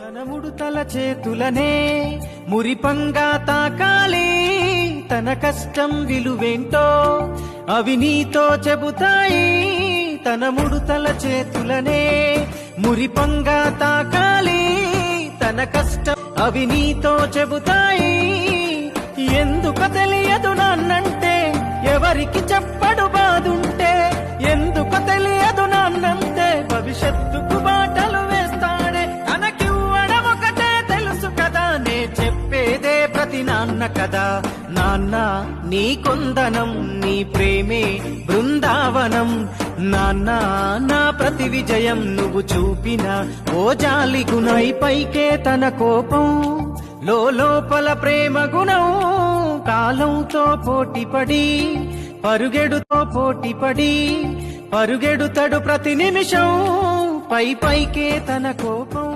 తన ముడుతల చేతులనే మురిపంగా తాకాలి, తన కష్టం విలువేంటో అవి నీతో చెబుతాయి. తన ముడుతల చేతులనే మురిపంగా తాకాలి, తన కష్టం అవి నీతో చెబుతాయి. ఎందుకు తెలియదు నాన్నంటే, ఎవరికి చెప్పడు బాదుంటే. ఎందుకు తెలియదు నాన్నంటే, భవిష్యత్తుకు బాటలు వేస్తాడే. తనకివ్వడం ఒకటే తెలుసు కదా, నే చెప్పేదే ప్రతి నాన్న కదా. నాన్న నీ కొందనం, నీ ప్రేమే బృందావనం. నాన్న నా ప్రతి విజయం నువ్వు చూపిన ఓ జాలి గుణై. పైకే తన కోపం, లోపల ప్రేమ గుణం. కాలంతో పోటీపడి పరుగెడుతడు ప్రతి నిమిషం. పైకే తన కోపం.